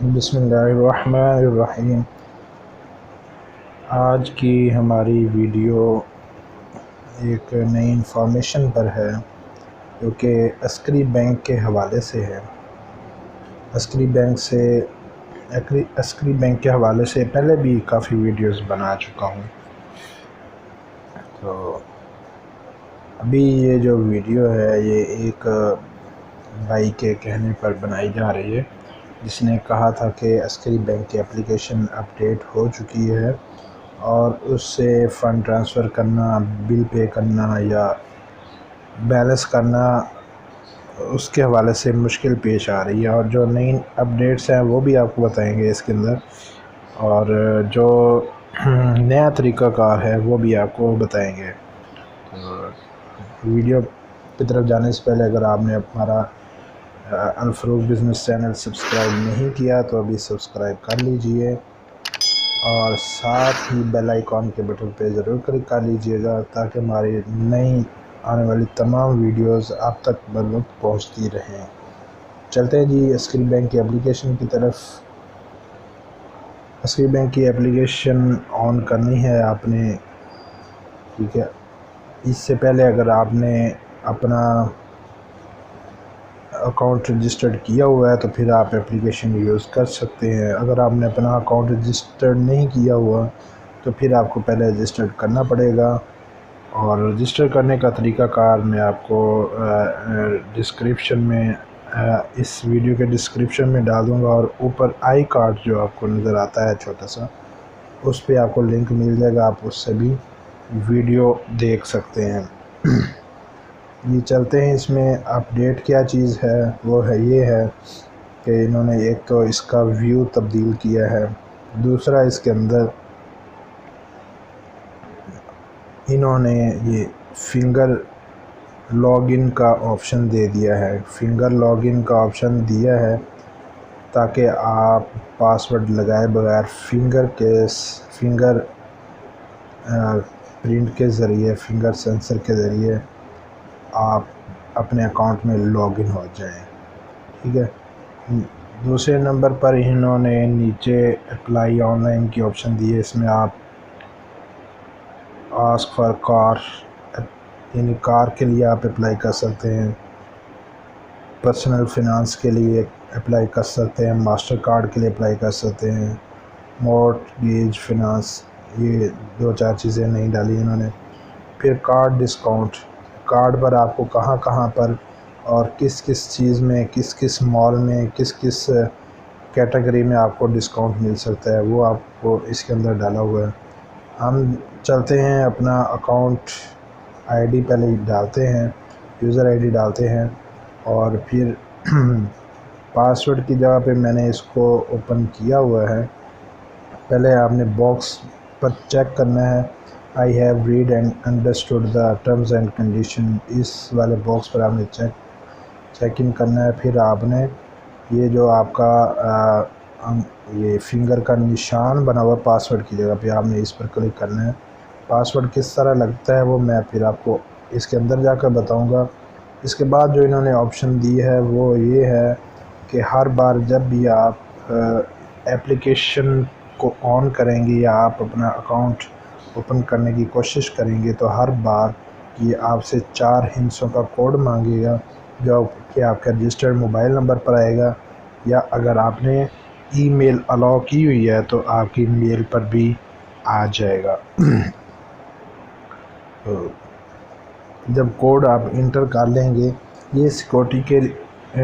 बिस्मिल्लाहिर्रहमानिर्रहीम। आज की हमारी वीडियो एक नई इंफॉर्मेशन पर है जो कि अस्करी बैंक के हवाले से है। अस्करी बैंक के हवाले से पहले भी काफ़ी वीडियोस बना चुका हूँ। तो अभी ये जो वीडियो है ये एक भाई के कहने पर बनाई जा रही है जिसने कहा था कि अस्करी बैंक की एप्लीकेशन अपडेट हो चुकी है और उससे फ़ंड ट्रांसफ़र करना, बिल पे करना या बैलेंस करना उसके हवाले से मुश्किल पेश आ रही है। और जो नई अपडेट्स हैं वो भी आपको बताएंगे इसके अंदर, और जो नया तरीक़ाकार है वो भी आपको बताएंगे। तो वीडियो की तरफ जाने से पहले अगर आपने हमारा अलफरूक बिज़नेस चैनल सब्सक्राइब नहीं किया तो अभी सब्सक्राइब कर लीजिए और साथ ही बेल आइकॉन के बटन पे ज़रूर क्लिक कर लीजिएगा ताकि हमारी नई आने वाली तमाम वीडियोस आप तक बर वक्त पहुँचती रहें। चलते हैं जी अस्करी बैंक की एप्लीकेशन की तरफ। अस्करी बैंक की एप्लीकेशन ऑन करनी है आपने, ठीक है। इससे पहले अगर आपने अपना अकाउंट रजिस्टर्ड किया हुआ है तो फिर आप एप्लीकेशन यूज़ कर सकते हैं। अगर आपने अपना अकाउंट रजिस्टर्ड नहीं किया हुआ तो फिर आपको पहले रजिस्टर्ड करना पड़ेगा। और रजिस्टर करने का तरीक़ाकार मैं आपको डिस्क्रिप्शन में इस वीडियो के डिस्क्रिप्शन में डाल दूँगा, और ऊपर आई कार्ड जो आपको नज़र आता है छोटा सा, उस पर आपको लिंक मिल जाएगा, आप उससे भी वीडियो देख सकते हैं। ये चलते हैं, इसमें अपडेट क्या चीज़ है वो है ये है कि इन्होंने एक तो इसका व्यू तब्दील किया है, दूसरा इसके अंदर इन्होंने ये फिंगर लॉगिन का ऑप्शन दे दिया है। फिंगर लॉगिन का ऑप्शन दिया है ताकि आप पासवर्ड लगाए बगैर फिंगर प्रिंट के ज़रिए, फिंगर सेंसर के ज़रिए आप अपने अकाउंट में लॉगिन हो जाएं, ठीक है। दूसरे नंबर पर इन्होंने नीचे अप्लाई ऑनलाइन की ऑप्शन दी है। इसमें आप आस्क फॉर कार, यानी कार के लिए आप अप्लाई कर सकते हैं, पर्सनल फिनांस के लिए अप्लाई कर सकते हैं, मास्टर कार्ड के लिए अप्लाई कर सकते हैं, मॉर्टगेज फिनांस, ये 2-4 चीज़ें नहीं डाली इन्होंने। फिर कार्ड डिस्काउंट, कार्ड पर आपको कहाँ कहाँ पर और किस किस चीज़ में, किस किस मॉल में, किस किस कैटेगरी में आपको डिस्काउंट मिल सकता है वो आपको इसके अंदर डाला हुआ है। हम चलते हैं अपना अकाउंट आईडी पहले डालते हैं, यूज़र आईडी डालते हैं, और फिर पासवर्ड की जगह पे मैंने इसको ओपन किया हुआ है। पहले आपने बॉक्स पर चेक करना है, I have read and understood the terms and condition, इस वाले बॉक्स पर आपने चेक इन करना है। फिर आपने ये जो आपका ये फिंगर का निशान बना हुआ पासवर्ड की जगह पे आपने इस पर क्लिक करना है। पासवर्ड किस तरह लगता है वो मैं फिर आपको इसके अंदर जाकर बताऊंगा। इसके बाद जो इन्होंने ऑप्शन दी है वो ये है कि हर बार जब भी आप एप्लीकेशन को ऑन करेंगे या आप अपना अकाउंट ओपन करने की कोशिश करेंगे तो हर बार ये आपसे 4 हिंसों का कोड मांगेगा जो कि आपके रजिस्टर्ड मोबाइल नंबर पर आएगा, या अगर आपने ईमेल अलाउ की हुई है तो आपकी मेल पर भी आ जाएगा। तो जब कोड आप इंटर कर लेंगे, ये सिक्योरिटी के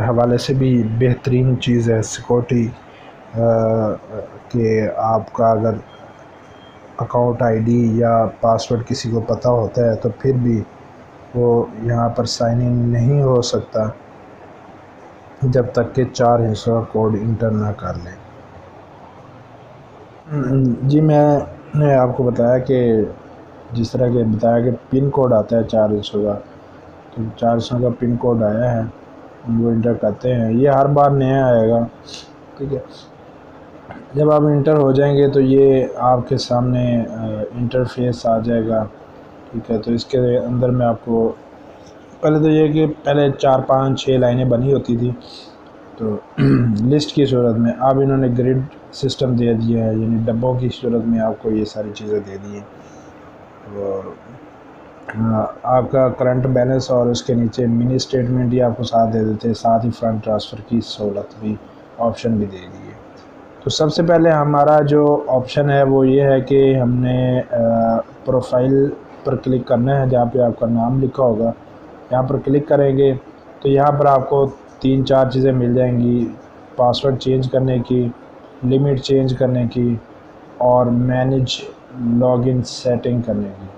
हवाले से भी बेहतरीन चीज़ है। सिक्योरिटी कि आपका अगर अकाउंट आईडी या पासवर्ड किसी को पता होता है तो फिर भी वो यहाँ पर साइन इन नहीं हो सकता जब तक कि 4 हिस्सों का कोड इंटर ना कर लें। जी मैंने आपको बताया कि जिस तरह के बताया कि पिन कोड आता है 4 हिस्सों का, तो 4 हिस्सों का पिन कोड आया है, वो इंटर करते हैं। ये हर बार नया आएगा, ठीक है। जब आप इंटर हो जाएंगे तो ये आपके सामने इंटरफेस आ जाएगा, ठीक है। तो इसके अंदर मैं आपको पहले तो ये कि पहले 4-5-6 लाइनें बनी होती थी, तो लिस्ट की सूरत में अब इन्होंने ग्रिड सिस्टम दे दिया है, यानी डब्बों की सूरत में आपको ये सारी चीज़ें दे दी हैं। और आपका करंट बैलेंस और उसके नीचे मिनी स्टेटमेंट ही आपको साथ दे देते हैं, साथ ही फंड ट्रांसफ़र की सहूलत भी ऑप्शन भी दे दी है। तो सबसे पहले हमारा जो ऑप्शन है वो ये है कि हमने प्रोफाइल पर क्लिक करना है, जहाँ पे आपका नाम लिखा होगा। यहाँ पर क्लिक करेंगे तो यहाँ पर आपको 3-4 चीज़ें मिल जाएंगी, पासवर्ड चेंज करने की, लिमिट चेंज करने की और मैनेज लॉगिन सेटिंग करने की।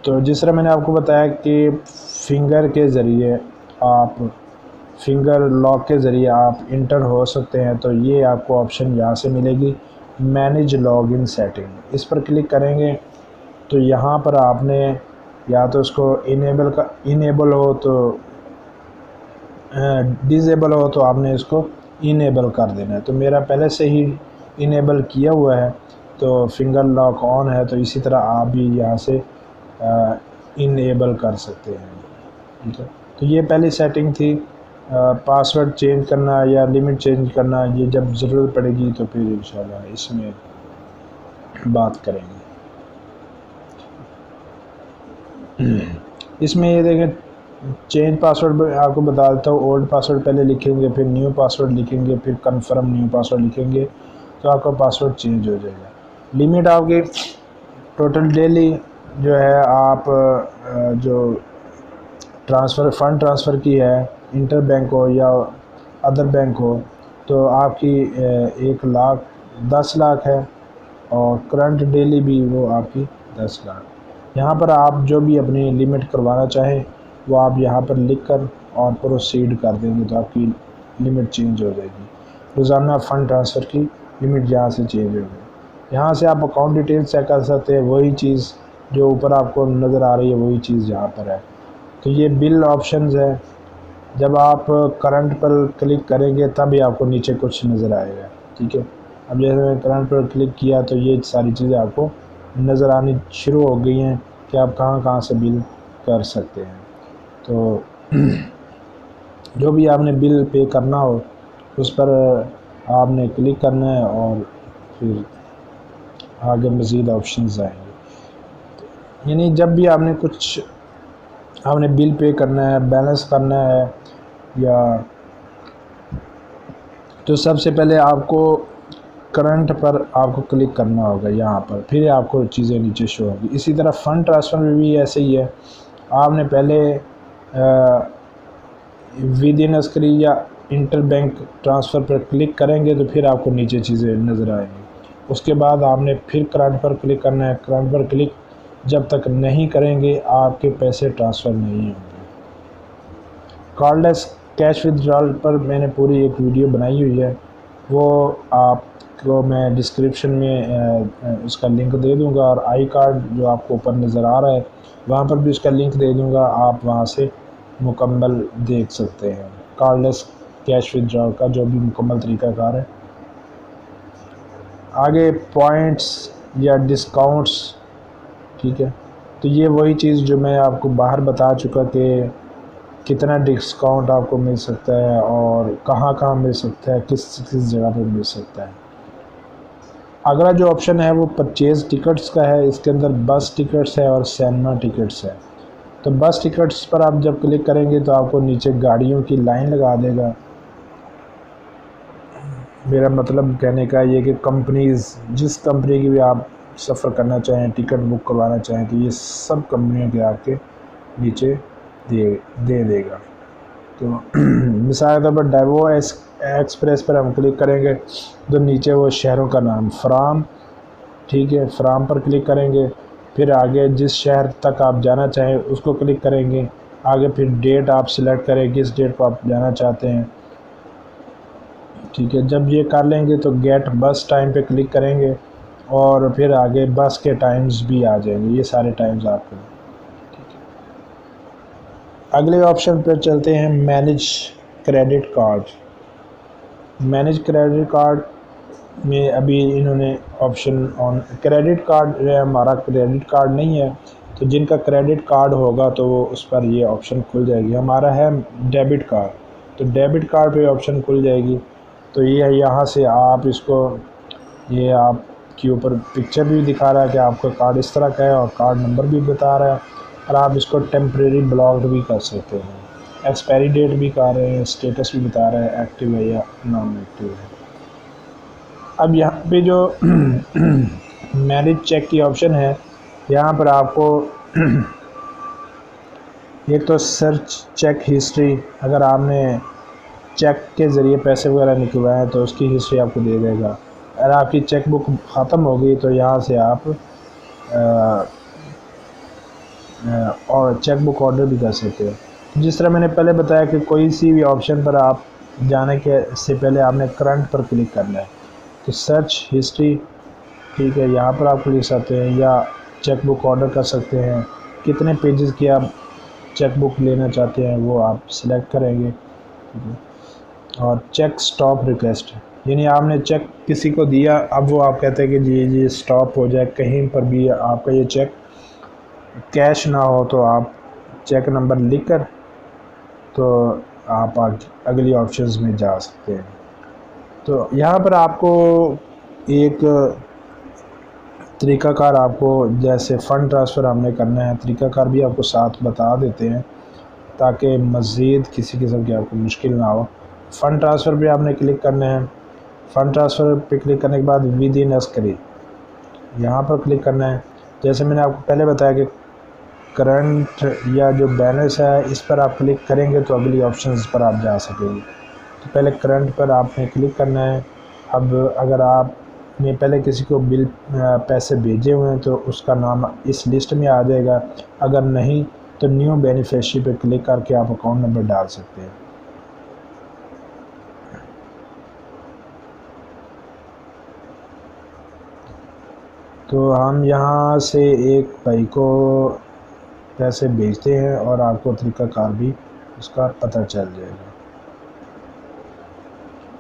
तो जिस तरह मैंने आपको बताया कि फिंगर के ज़रिए आप फिंगर लॉक के ज़रिए आप इंटर हो सकते हैं, तो ये आपको ऑप्शन यहाँ से मिलेगी, मैनेज लॉगिन सेटिंग। इस पर क्लिक करेंगे तो यहाँ पर आपने या तो इसको इनेबल हो तो डिसेबल हो तो आपने इसको इनेबल कर देना है। तो मेरा पहले से ही इनेबल किया हुआ है, तो फिंगर लॉक ऑन है, तो इसी तरह आप भी यहाँ से इनेबल कर सकते हैं। ठीक है, तो ये पहली सेटिंग थी। पासवर्ड चेंज करना या लिमिट चेंज करना, ये जब ज़रूरत पड़ेगी तो फिर इंशाल्लाह इसमें बात करेंगे। इसमें ये देखें, चेंज पासवर्ड आपको बता देता हूँ। ओल्ड पासवर्ड पहले लिखेंगे, फिर न्यू पासवर्ड लिखेंगे, फिर कंफर्म न्यू पासवर्ड लिखेंगे, तो आपका पासवर्ड चेंज हो जाएगा। लिमिट आपकी टोटल डेली जो है, आप जो फंड ट्रांसफ़र की है, इंटर बैंक हो या अदर बैंक हो, तो आपकी 10 लाख है और करंट डेली भी वो आपकी 10 लाख। यहाँ पर आप जो भी अपनी लिमिट करवाना चाहें वो आप यहाँ पर लिख कर और प्रोसीड कर देंगे, तो आपकी लिमिट चेंज हो जाएगी। रोज़ाना फ़ंड ट्रांसफ़र की लिमिट यहाँ से चेंज हो गई। यहाँ से आप अकाउंट डिटेल्स चेक कर सकते हैं, वही चीज़ जो ऊपर आपको नज़र आ रही है वही चीज़ यहाँ पर है। तो ये बिल ऑप्शंस है, जब आप करंट पर क्लिक करेंगे तभी आपको नीचे कुछ नज़र आएगा। ठीक है, अब जैसे मैंने करंट पर क्लिक किया तो ये सारी चीज़ें आपको नज़र आनी शुरू हो गई हैं कि आप कहाँ से बिल कर सकते हैं। तो जो भी आपने बिल पे करना हो उस पर आपने क्लिक करना है और फिर आगे मज़ीद ऑप्शंस आएंगे। यानी जब भी आपने बिल पे करना है, बैलेंस करना है या, तो सबसे पहले आपको करंट पर आपको क्लिक करना होगा यहाँ पर, फिर आपको चीज़ें नीचे शो होगी। इसी तरह फ़ंड ट्रांसफ़र में भी ऐसे ही है, आपने पहले विद इन अस्करी या इंटर बैंक ट्रांसफ़र पर क्लिक करेंगे तो फिर आपको नीचे चीज़ें नज़र आएंगी। उसके बाद आपने फिर करंट पर क्लिक करना है। करंट पर क्लिक जब तक नहीं करेंगे आपके पैसे ट्रांसफ़र नहीं होंगे। कार्डलेस कैश विथड्रॉल पर मैंने पूरी एक वीडियो बनाई हुई है, वो आपको मैं डिस्क्रिप्शन में उसका लिंक दे दूंगा, और आई कार्ड जो आपको ऊपर नज़र आ रहा है वहाँ पर भी उसका लिंक दे दूंगा, आप वहाँ से मुकम्मल देख सकते हैं कार्डलेस कैश विथड्रॉल का जो भी मुकम्मल तरीक़ाकार है। आगे पॉइंट्स या डिस्काउंट्स, ठीक है, तो ये वही चीज़ जो मैं आपको बाहर बता चुका कि कितना डिस्काउंट आपको मिल सकता है और कहाँ मिल सकता है, किस जगह पर मिल सकता है। अगला जो ऑप्शन है वो परचेज़ टिकट्स का है। इसके अंदर बस टिकट्स है और सिनेमा टिकट्स है। तो बस टिकट्स पर आप जब क्लिक करेंगे तो आपको नीचे गाड़ियों की लाइन लगा देगा। मेरा मतलब कहने का ये कि कंपनीज़, जिस कंपनी की भी आप सफ़र करना चाहें, टिकट बुक करवाना चाहें, तो ये सब कंपनियों के आपके नीचे दे देगा। तो मिसाल के तौर पर डाइवो एक्सप्रेस पर हम क्लिक करेंगे तो नीचे वो शहरों का नाम फ्राम, ठीक है, फ्राम पर क्लिक करेंगे, फिर आगे जिस शहर तक आप जाना चाहें उसको क्लिक करेंगे, आगे फिर डेट आप सिलेक्ट करें किस डेट पर आप जाना चाहते हैं। ठीक है, जब ये कर लेंगे तो गेट बस टाइम पे क्लिक करेंगे और फिर आगे बस के टाइम्स भी आ जाएंगे, ये सारे टाइम्स आपको। अगले ऑप्शन पर चलते हैं, manage credit card. Manage credit card में अभी इन्होंने ऑप्शन ऑन, क्रेडिट कार्ड हमारा क्रेडिट कार्ड नहीं है, तो जिनका क्रेडिट कार्ड होगा तो वो उस पर ये ऑप्शन खुल जाएगी। हमारा है डेबिट कार्ड, तो डेबिट कार्ड पे ऑप्शन खुल जाएगी। तो ये यहाँ से आप इसको, ये आपके ऊपर पिक्चर भी दिखा रहा है कि आपका कार्ड इस तरह का है और कार्ड नंबर भी बता रहा है, और आप इसको टेम्प्रेरी ब्लॉक्ड भी कर सकते हैं। एक्सपायरी डेट भी कर रहे हैं, स्टेटस भी बता रहा है एक्टिव है या नॉन एक्टिव है। अब यहाँ पे जो मैनेज चेक की ऑप्शन है, यहाँ पर आपको एक तो सर्च चेक हिस्ट्री, अगर आपने चेक के ज़रिए पैसे वगैरह निकलवाए हैं तो उसकी हिस्ट्री आपको दे देगा। अगर आपकी चेक बुक ख़त्म हो गई तो यहाँ से आप और चेक बुक ऑर्डर भी कर सकते हो। जिस तरह मैंने पहले बताया कि कोई सी भी ऑप्शन पर आप जाने के से पहले आपने करंट पर क्लिक करना है। तो सर्च हिस्ट्री, ठीक है, यहाँ पर आप क्लिक सकते हैं, या चेक बुक ऑर्डर कर सकते हैं। कितने पेजेस की आप चेक बुक लेना चाहते हैं वो आप सिलेक्ट करेंगे, ठीक है। और चेक स्टॉप रिक्वेस्ट, यानी आपने चेक किसी को दिया, अब वो आप कहते हैं कि जी स्टॉप हो जाए, कहीं पर भी आपका ये चेक कैश ना हो, तो आप चेक नंबर लिखकर तो आप अगली ऑप्शंस में जा सकते हैं। तो यहाँ पर आपको एक तरीक़ाकार, आपको जैसे फ़ंड ट्रांसफ़र हमने करना है तरीक़ाकार भी आपको साथ बता देते हैं, ताकि मज़ीद किसी किस्म की आपको मुश्किल ना हो। फ़ंड ट्रांसफ़र पे आपने क्लिक करना है। फ़ंड ट्रांसफ़र पे क्लिक करने के बाद विद इन एस्करी यहाँ पर क्लिक करना है। जैसे मैंने आपको पहले बताया कि करंट या जो बैलेंस है इस पर आप क्लिक करेंगे तो अगली ऑप्शंस पर आप जा सकेंगे। तो पहले करंट पर आपने क्लिक करना है। अब अगर आपने पहले किसी को बिल पैसे भेजे हुए हैं तो उसका नाम इस लिस्ट में आ जाएगा, अगर नहीं तो न्यू बेनिफिशियरी पे क्लिक करके आप अकाउंट नंबर डाल सकते हैं। तो हम यहाँ से एक भाई को पैसे भेजते हैं और आपको तरीक़ाकार भी उसका पता चल जाएगा,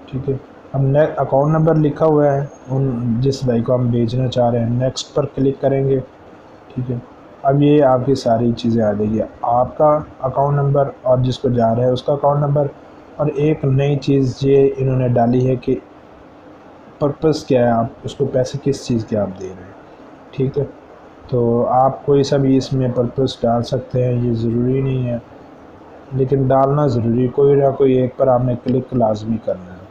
ठीक है। हम अकाउंट नंबर लिखा हुआ है उन जिस भाई को हम भेजना चाह रहे हैं, नेक्स्ट पर क्लिक करेंगे, ठीक है। अब ये आपकी सारी चीज़ें आ जाएगी, आपका अकाउंट नंबर और जिसको जा रहा है उसका अकाउंट नंबर, और एक नई चीज़ ये इन्होंने डाली है कि पर्पस क्या है, आप उसको पैसे किस चीज़ के आप दे रहे हैं, ठीक है। तो आप कोई सा भी इसमें पर्पस डाल सकते हैं, ये ज़रूरी नहीं है, लेकिन डालना ज़रूरी, कोई ना कोई एक पर आपने क्लिक लाजमी करना है।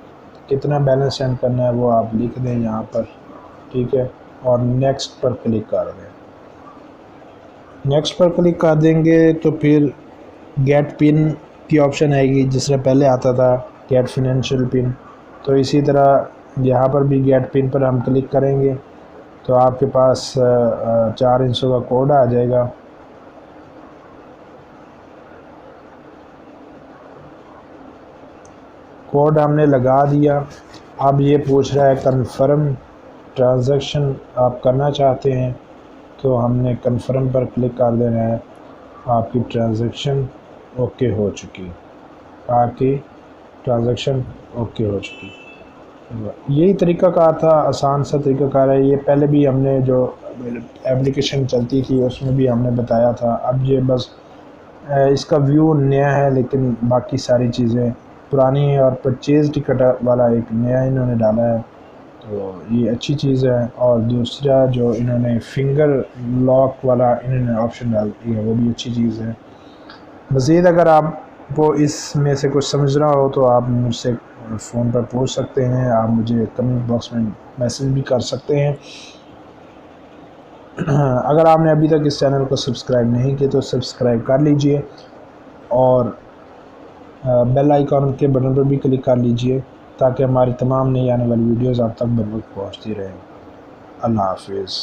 कितना बैलेंस सेंड करना है वो आप लिख दें यहाँ पर, ठीक है, और नेक्स्ट पर क्लिक कर दें। नेक्स्ट पर क्लिक कर देंगे तो फिर गेट पिन की ऑप्शन आएगी, जिस तरह पहले आता था गेट फिनेंशियल पिन। तो इसी तरह यहाँ पर भी गेट पिन पर हम क्लिक करेंगे तो आपके पास 4 हिस्सों का कोड आ जाएगा। कोड हमने लगा दिया। अब ये पूछ रहा है कन्फर्म ट्रांजैक्शन आप करना चाहते हैं, तो हमने कन्फर्म पर क्लिक कर देना है। आपकी ट्रांजैक्शन ओके हो चुकी, आपकी ट्रांजैक्शन ओके हो चुकी। यही तरीक़ाकार था, आसान सा तरीक़ाकार है। ये पहले भी हमने जो एप्लीकेशन चलती थी उसमें भी हमने बताया था। अब ये बस इसका व्यू नया है, लेकिन बाकी सारी चीज़ें पुरानी है, और परचेज़ टिकट वाला एक नया इन्होंने डाला है, तो ये अच्छी चीज़ है। और दूसरा जो इन्होंने फिंगर लॉक वाला इन्होंने ऑप्शन डाल दिया है वो भी अच्छी चीज़ है। मज़ीद अगर आपको इसमें से कुछ समझना हो तो आप मुझसे फ़ोन पर पूछ सकते हैं, आप मुझे कमेंट बॉक्स में मैसेज भी कर सकते हैं। अगर आपने अभी तक इस चैनल को सब्सक्राइब नहीं किया तो सब्सक्राइब कर लीजिए, और बेल आइकॉन के बटन पर भी क्लिक कर लीजिए, ताकि हमारी तमाम नई आने वाली वीडियोज़ आप तक बर वक्त पहुँचती रहें। अल्लाह हाफिज़।